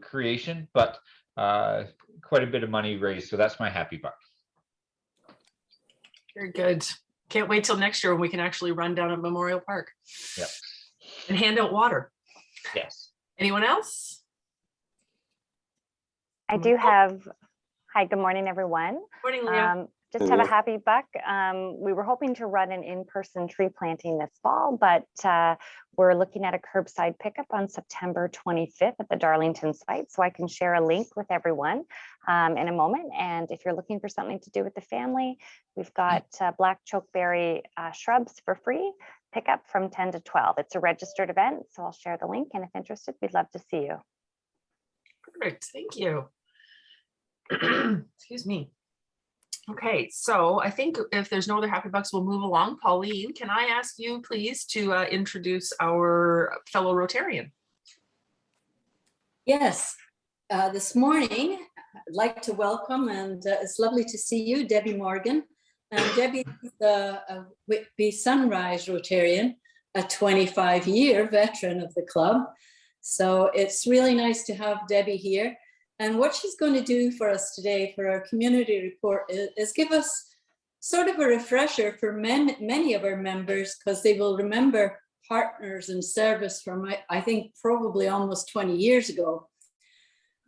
creation, but quite a bit of money raised. So that's my happy buck. Very good. Can't wait till next year when we can actually run down at Memorial Park. Yep. And hand out water. Yes. Anyone else? I do have, hi, good morning, everyone. Morning, Leah. Just have a happy buck. We were hoping to run an in-person tree planting this fall, but we're looking at a curbside pickup on September 25th at the Darlington site. So I can share a link with everyone in a moment. And if you're looking for something to do with the family, we've got black chokeberry shrubs for free. Pickup from 10 to 12. It's a registered event, so I'll share the link. And if interested, we'd love to see you. Perfect. Thank you. Excuse me. Okay, so I think if there's no other happy bucks, we'll move along. Pauline, can I ask you please to introduce our fellow Rotarian? Yes, this morning I'd like to welcome, and it's lovely to see you, Debbie Morgan. And Debbie is a Whitby Sunrise Rotarian, a 25-year veteran of the club. So it's really nice to have Debbie here. And what she's going to do for us today for our community report is give us sort of a refresher for many of our members, because they will remember Partners in Service from, I think, probably almost 20 years ago.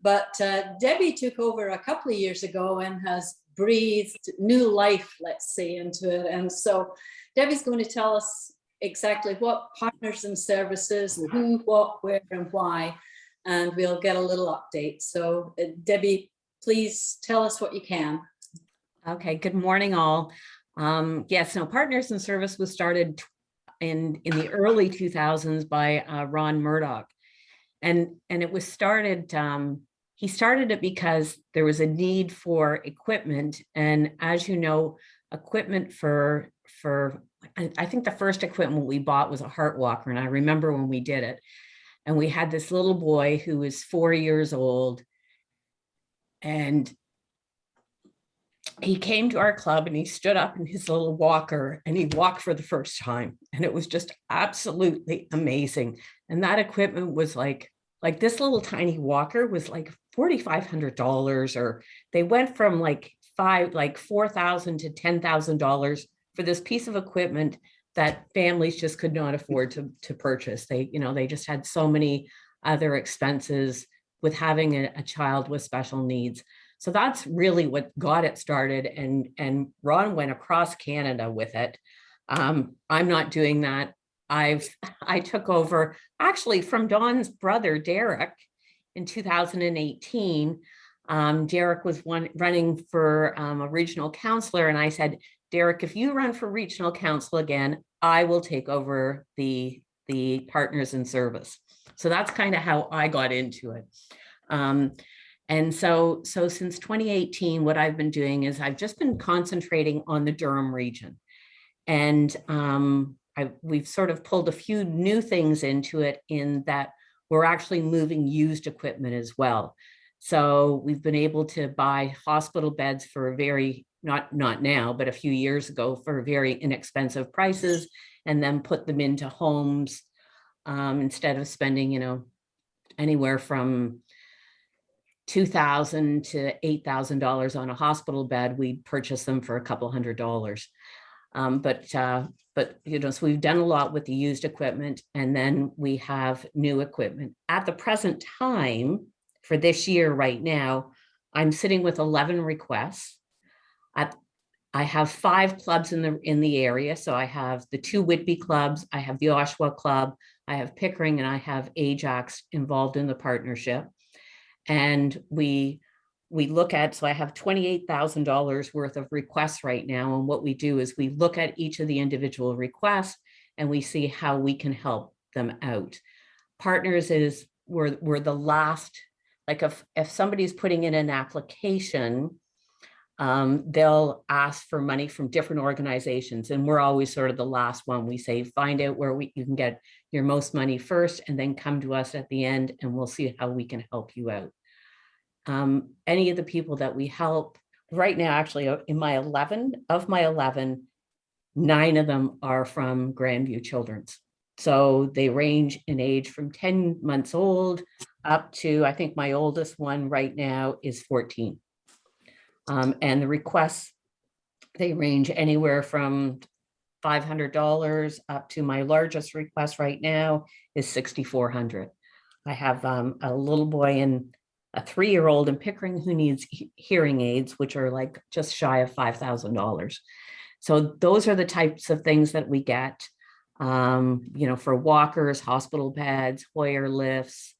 But Debbie took over a couple of years ago and has breathed new life, let's say, into it. And so Debbie's going to tell us exactly what Partners in Service is, and who, what, where, and why. And we'll get a little update. So Debbie, please tell us what you can. Okay, good morning all. Yes, no, Partners in Service was started in the early 2000s by Ron Murdoch. And it was started, he started it because there was a need for equipment. And as you know, equipment for I think the first equipment we bought was a heart walker. And I remember when we did it, and we had this little boy who was 4 years old, and he came to our club and he stood up in his little walker and he walked for the first time. And it was just absolutely amazing. And that equipment was like this little tiny walker was like $4,500, or they went from like $4,000 to $10,000 for this piece of equipment that families just could not afford to purchase. They, they just had so many other expenses with having a child with special needs. So that's really what got it started. And Ron went across Canada with it. I'm not doing that. I took over actually from Dawn's brother, Derek, in 2018. Derek was running for a regional councillor. And I said, Derek, if you run for regional council again, I will take over the Partners in Service. So that's kind of how I got into it. And so since 2018, what I've been doing is I've just been concentrating on the Durham region. And we've sort of pulled a few new things into it, in that we're actually moving used equipment as well. So we've been able to buy hospital beds for not now, but a few years ago, for very inexpensive prices, and then put them into homes instead of spending, anywhere from $2,000 to $8,000 on a hospital bed. We purchase them for a couple $100. But so we've done a lot with the used equipment, and then we have new equipment. At the present time, for this year right now, I'm sitting with 11 requests. I have 5 clubs in the area. So I have the 2 Whitby clubs, I have the Oshawa Club, I have Pickering, and I have Ajax involved in the partnership. And we look at, so I have $28,000 worth of requests right now. And what we do is we look at each of the individual requests and we see how we can help them out. Partners is we're the last, like if somebody's putting in an application, they'll ask for money from different organizations, and we're always sort of the last one. We say, find out where you can get your most money first, and then come to us at the end, and we'll see how we can help you out. Any of the people that we help right now, actually, of my 11, 9 of them are from Grandview Children's. So they range in age from 10 months old up to, I think my oldest one right now is 14. And the requests, they range anywhere from $500 up to, my largest request right now is $6,400. I have a little boy and a 3-year-old in Pickering who needs hearing aids, which are like just shy of $5,000. So those are the types of things that we get, for walkers, hospital beds, Hoyer lifts,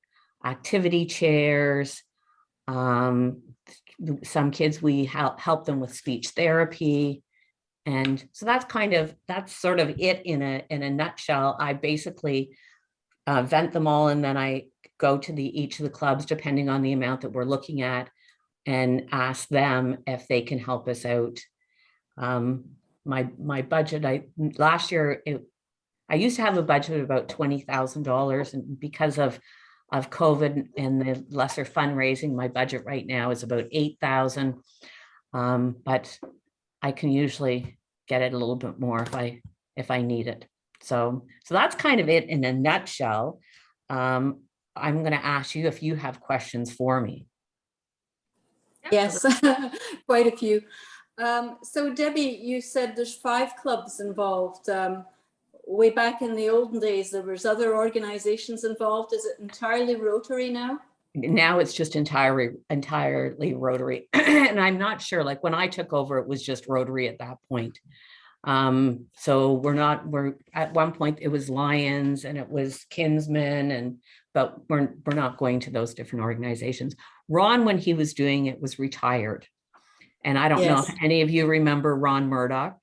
activity chairs. Some kids, we help them with speech therapy. And so that's sort of it in a nutshell. I basically vent them all, and then I go to each of the clubs, depending on the amount that we're looking at, and ask them if they can help us out. My budget, last year, I used to have a budget of about $20,000, and because of COVID and the lesser fundraising, my budget right now is about $8,000. But I can usually get it a little bit more if I need it. So that's kind of it in a nutshell. I'm going to ask you if you have questions for me. Yes, quite a few. So Debbie, you said there's 5 clubs involved. Way back in the olden days, there was other organizations involved. Is it entirely Rotary now? Now it's just entirely Rotary. And I'm not sure, like when I took over, it was just Rotary at that point. So we're at one point it was Lions and it was Kinsmen, but we're not going to those different organizations. Ron, when he was doing it, was retired. And I don't know if any of you remember Ron Murdoch.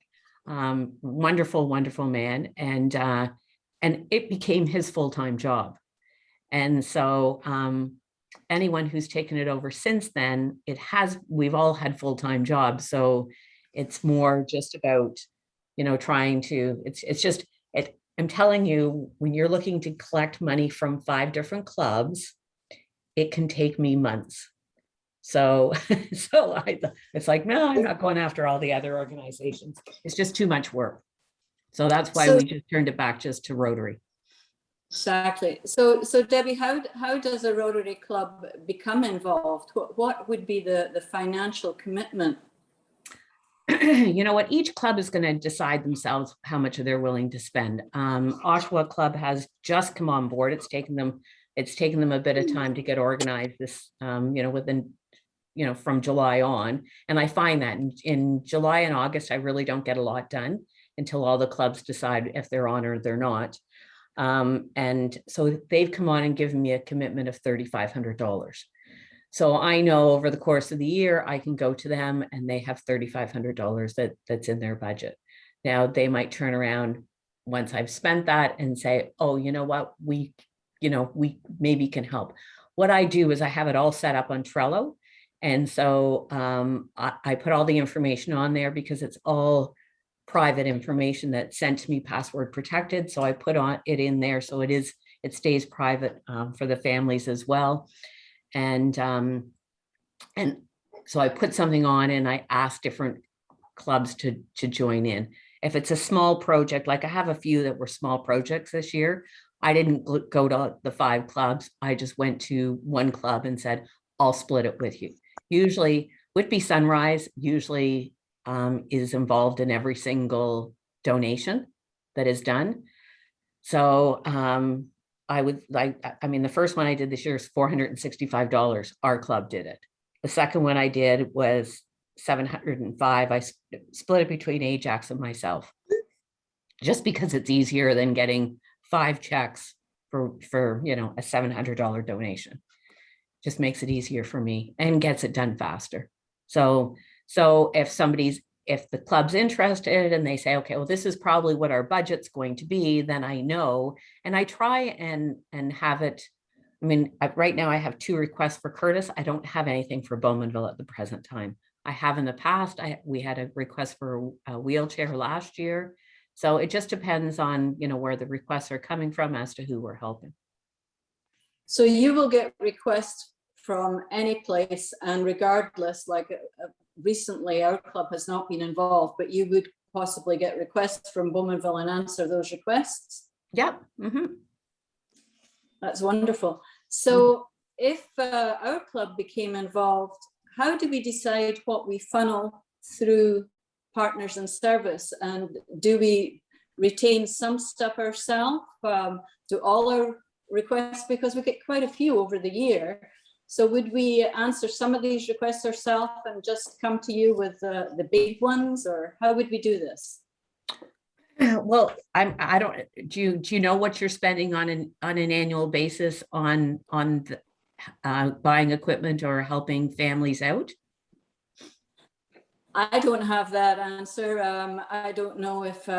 Wonderful, wonderful man. And it became his full-time job. And so anyone who's taken it over since then, we've all had full-time jobs. So it's more just about, trying to, I'm telling you, when you're looking to collect money from 5 different clubs, it can take me months. So it's like, no, I'm not going after all the other organizations. It's just too much work. So that's why we just turned it back just to Rotary. Exactly. So Debbie, how does a Rotary club become involved? What would be the financial commitment? You know what, each club is going to decide themselves how much they're willing to spend. Oshawa Club has just come on board. It's taken them a bit of time to get organized this, within, from July on. And I find that in July and August, I really don't get a lot done until all the clubs decide if they're on or they're not. And so they've come on and given me a commitment of $3,500. So I know over the course of the year, I can go to them and they have $3,500 that's in their budget. Now they might turn around once I've spent that and say, oh, you know what, we maybe can help. What I do is I have it all set up on Trello. And so I put all the information on there because it's all private information that's sent to me, password protected. So I put it in there. So it stays private for the families as well. And so I put something on and I asked different clubs to join in. If it's a small project, like I have a few that were small projects this year, I didn't go to the 5 clubs. I just went to one club and said, I'll split it with you. Usually Whitby Sunrise is involved in every single donation that is done. So the first one I did this year is $465. Our club did it. The second one I did was $705. I split it between Ajax and myself, just because it's easier than getting 5 checks for a $700 donation. Just makes it easier for me and gets it done faster. So if the club's interested and they say, okay, well, this is probably what our budget's going to be, then I know, and I try and have it. I mean, right now I have 2 requests for Curtis. I don't have anything for Bowmanville at the present time. I have in the past, we had a request for a wheelchair last year. So it just depends on, where the requests are coming from as to who we're helping. So you will get requests from any place, and regardless, like recently our club has not been involved, but you would possibly get requests from Bowmanville and answer those requests? Yep. Mm-hmm. That's wonderful. So if our club became involved, how do we decide what we funnel through Partners in Service? And do we retain some stuff ourselves? Do all our requests, because we get quite a few over the year. So would we answer some of these requests ourselves and just come to you with the big ones, or how would we do this? Well, I don't. Do you know what you're spending on an annual basis on buying equipment or helping families out? I don't have that answer. I don't know if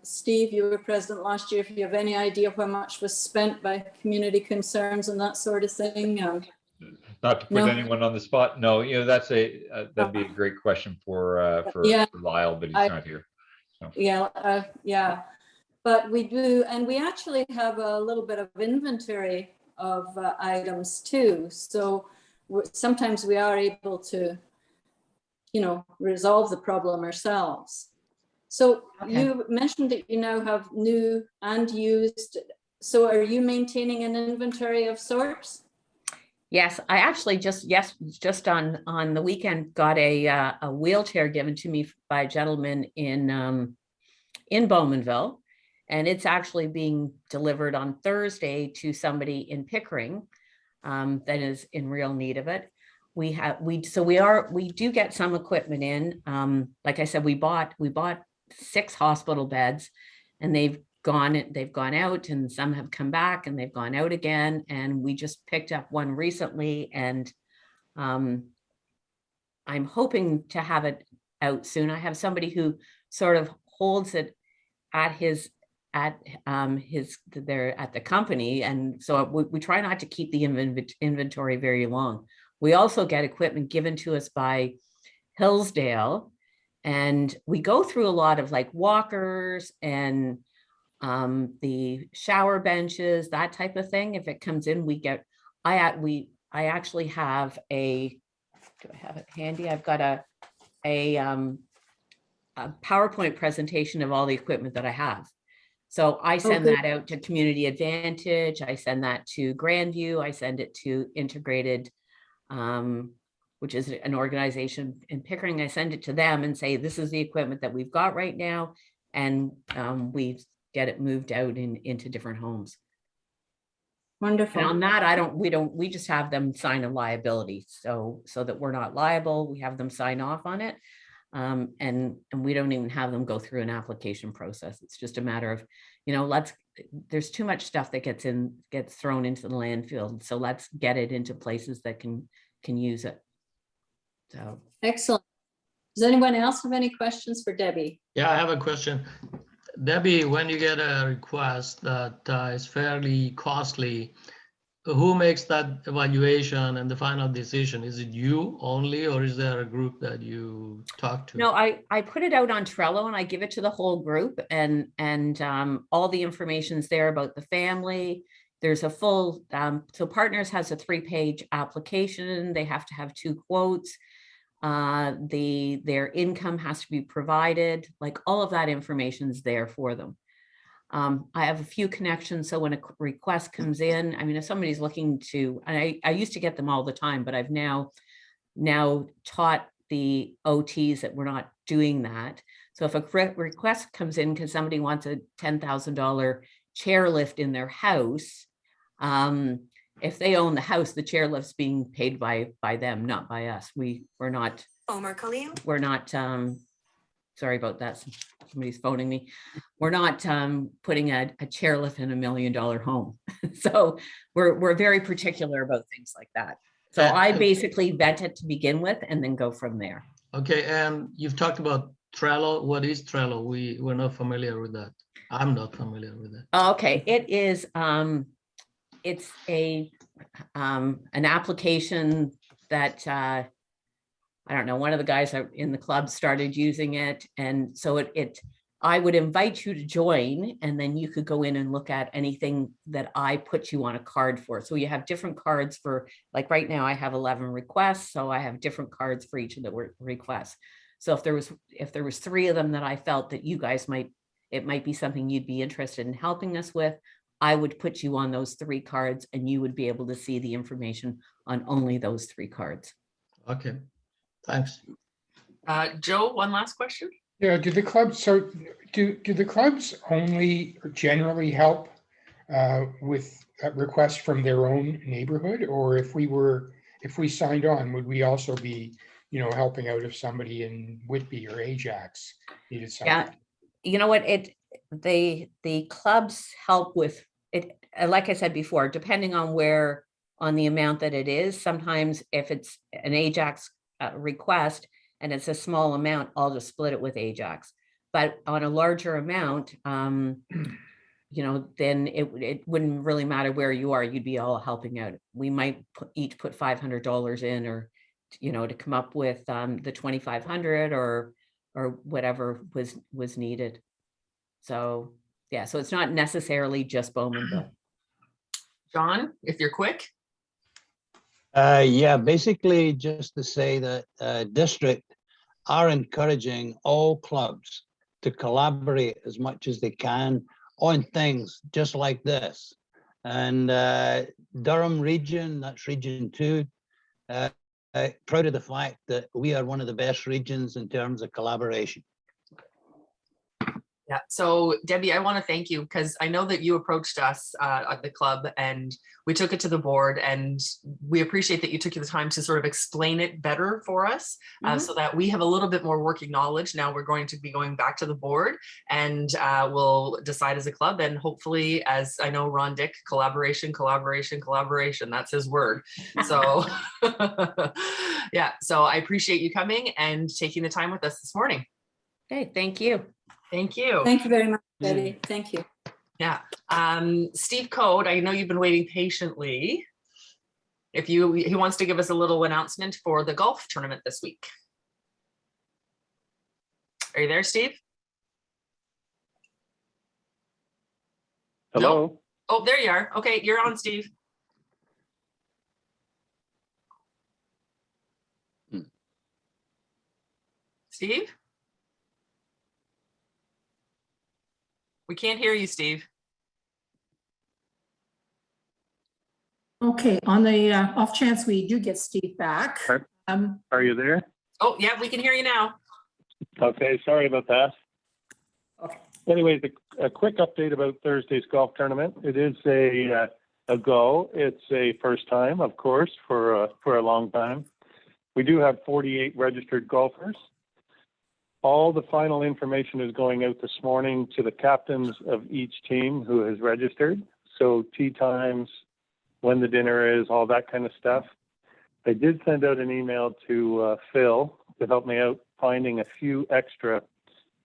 Steve, you were president last year, if you have any idea how much was spent by community concerns and that sort of thing. Not to put anyone on the spot. No, that'd be a great question for Lyle, but he's not here. So. Yeah. But we do, and we actually have a little bit of inventory of items too. So sometimes we are able to, resolve the problem ourselves. So you mentioned that you now have new and used. So are you maintaining an inventory of sorts? Yes, I actually just on the weekend got a wheelchair given to me by a gentleman in Bowmanville. And it's actually being delivered on Thursday to somebody in Pickering that is in real need of it. We do get some equipment in. Like I said, we bought 6 hospital beds, and they've gone out, and some have come back and they've gone out again. And we just picked up one recently, and I'm hoping to have it out soon. I have somebody who sort of holds it at the company, and so we try not to keep the inventory very long. We also get equipment given to us by Hillsdale, and we go through a lot of like walkers and the shower benches, that type of thing. If it comes in, I actually have do I have it handy? I've got a PowerPoint presentation of all the equipment that I have. So I send that out to Community Advantage. I send that to Grandview. I send it to Integrated, which is an organization in Pickering. I send it to them and say, this is the equipment that we've got right now. And we get it moved out into different homes. Wonderful. And on that, we just have them sign a liability. So that we're not liable, we have them sign off on it. And we don't even have them go through an application process. It's just a matter of, there's too much stuff that gets thrown into the landfill. So let's get it into places that can use it. So Excellent. Does anyone else have any questions for Debbie? Yeah, I have a question. Debbie, when you get a request that is fairly costly, who makes that evaluation and the final decision? Is it you only, or is there a group that you talk to? No, I put it out on Trello and I give it to the whole group, and all the information's there about the family. There's a full, so Partners has a 3-page application. They have to have 2 quotes. Their income has to be provided. Like, all of that information's there for them. I have a few connections, so when a request comes in, I mean, if somebody's looking to, and I used to get them all the time, but I've now taught the OTs that we're not doing that. So if a request comes in because somebody wants a $10,000 chairlift in their house, if they own the house, the chairlift's being paid by them, not by us. We're not. Omar Khalil. We're not. Sorry about that. Somebody's phoning me. We're not putting a chairlift in $1 million home. So we're very particular about things like that. So I basically vet it to begin with and then go from there. Okay, and you've talked about Trello. What is Trello? We're not familiar with that. I'm not familiar with it. Okay, it is it's an application that I don't know, one of the guys in the club started using it. And so I would invite you to join, and then you could go in and look at anything that I put you on a card for. So you have different cards for, like right now I have 11 requests. So I have different cards for each of the requests. So if there was 3 of them that I felt that you guys it might be something you'd be interested in helping us with, I would put you on those 3 cards, and you would be able to see the information on only those 3 cards. Okay. Thanks. Joe, one last question. Yeah, do the clubs only generally help with requests from their own neighborhood? Or if we signed on, would we also be, helping out if somebody in Whitby or Ajax needed something? Yeah, you know what, the clubs help with it. Like I said before, depending on the amount that it is, sometimes if it's an Ajax request and it's a small amount, I'll just split it with Ajax. But on a larger amount, then it wouldn't really matter where you are. You'd be all helping out. We might each put $500 in, or to come up with the $2,500 or whatever was needed. So yeah, so it's not necessarily just Bowmanville. John, if you're quick. Yeah, basically just to say that district are encouraging all clubs to collaborate as much as they can on things just like this. And Durham region, that's region 2, proud of the fact that we are one of the best regions in terms of collaboration. Yeah, so Debbie, I want to thank you because I know that you approached us at the club and we took it to the board, and we appreciate that you took the time to sort of explain it better for us so that we have a little bit more working knowledge. Now we're going to be going back to the board and we'll decide as a club, and hopefully, as I know Ron Dick, collaboration, collaboration, collaboration, that's his word. So yeah, so I appreciate you coming and taking the time with us this morning. Okay, thank you. Thank you. Thank you very much, Debbie. Thank you. Yeah. Steve Code, I know you've been waiting patiently. If he wants to give us a little announcement for the golf tournament this week. Are you there, Steve? Hello. No? Oh, there you are. Okay, you're on, Steve. Steve? We can't hear you, Steve. Okay, on the off chance we do get Steve back. Are you there? Oh, yeah, we can hear you now. Okay, sorry about that. Anyways, a quick update about Thursday's golf tournament. It is a go. It's a first time, of course, for a long time. We do have 48 registered golfers. All the final information is going out this morning to the captains of each team who has registered. So tee times, when the dinner is, all that kind of stuff. I did send out an email to Phil to help me out finding a few extra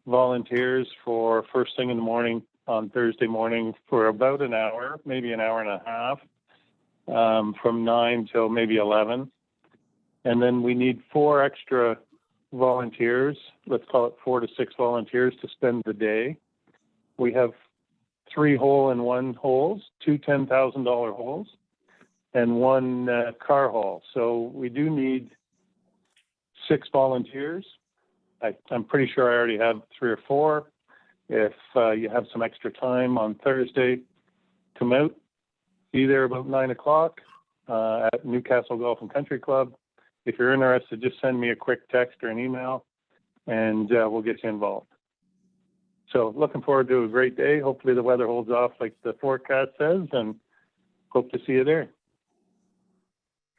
volunteers for first thing in the morning on Thursday morning for about an hour, maybe an hour and a half, from 9 till maybe 11. And then we need 4 extra volunteers, let's call it 4 to 6 volunteers to spend the day. We have 3 hole-in-one holes, 2 $10,000 holes, and 1 car hole. So we do need 6 volunteers. I'm pretty sure I already have 3 or 4. If you have some extra time on Thursday, come out, be there about 9 o'clock at Newcastle Golf and Country Club. If you're interested, just send me a quick text or an email, and we'll get you involved. So looking forward to a great day. Hopefully the weather holds off like the forecast says, and hope to see you there.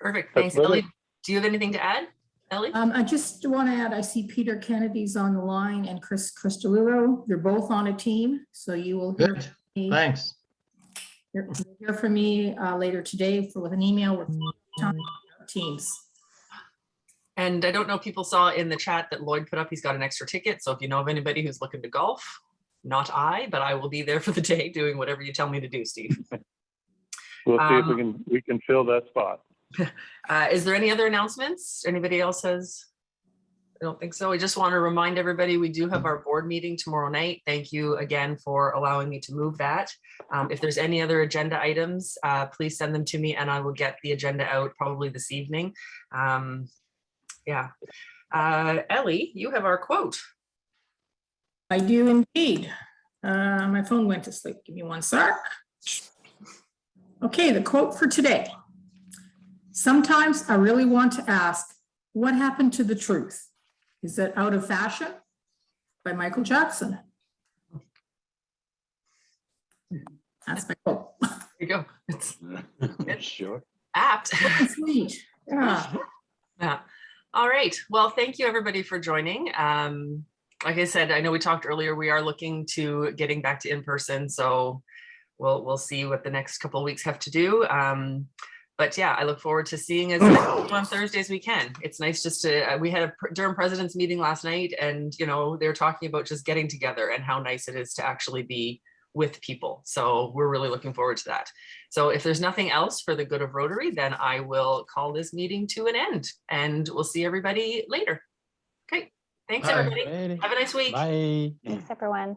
Perfect. Thanks, Ellie. Do you have anything to add, Ellie? I just want to add, I see Peter Kennedy's on the line and Chris Cristalullo. They're both on a team, so you will hear from me. Thanks. You'll hear from me later today with an email with teams. And I don't know if people saw in the chat that Lloyd put up, he's got an extra ticket. So if you know of anybody who's looking to golf, not I, but I will be there for the day doing whatever you tell me to do, Steve. We'll see if we can fill that spot. Is there any other announcements? Anybody else has? I don't think so. I just want to remind everybody, we do have our board meeting tomorrow night. Thank you again for allowing me to move that. If there's any other agenda items, please send them to me and I will get the agenda out probably this evening. Yeah. Ellie, you have our quote. I do indeed. My phone went to sleep. Give me one sec. Okay, the quote for today. Sometimes I really want to ask, what happened to the truth? Is it out of fashion? By Michael Jackson. That's my quote. There you go. It's sure. Apt. Sweet. Yeah. Yeah. All right. Well, thank you everybody for joining. Like I said, I know we talked earlier, we are looking to getting back to in-person. So we'll see what the next couple of weeks have to do. But yeah, I look forward to seeing as many on Thursday as we can. It's nice just to, we had a Durham President's meeting last night and, you know, they're talking about just getting together and how nice it is to actually be with people. So we're really looking forward to that. So if there's nothing else for the good of Rotary, then I will call this meeting to an end and we'll see everybody later. Okay. Thanks, everybody. Have a nice week. Bye. Thanks, everyone.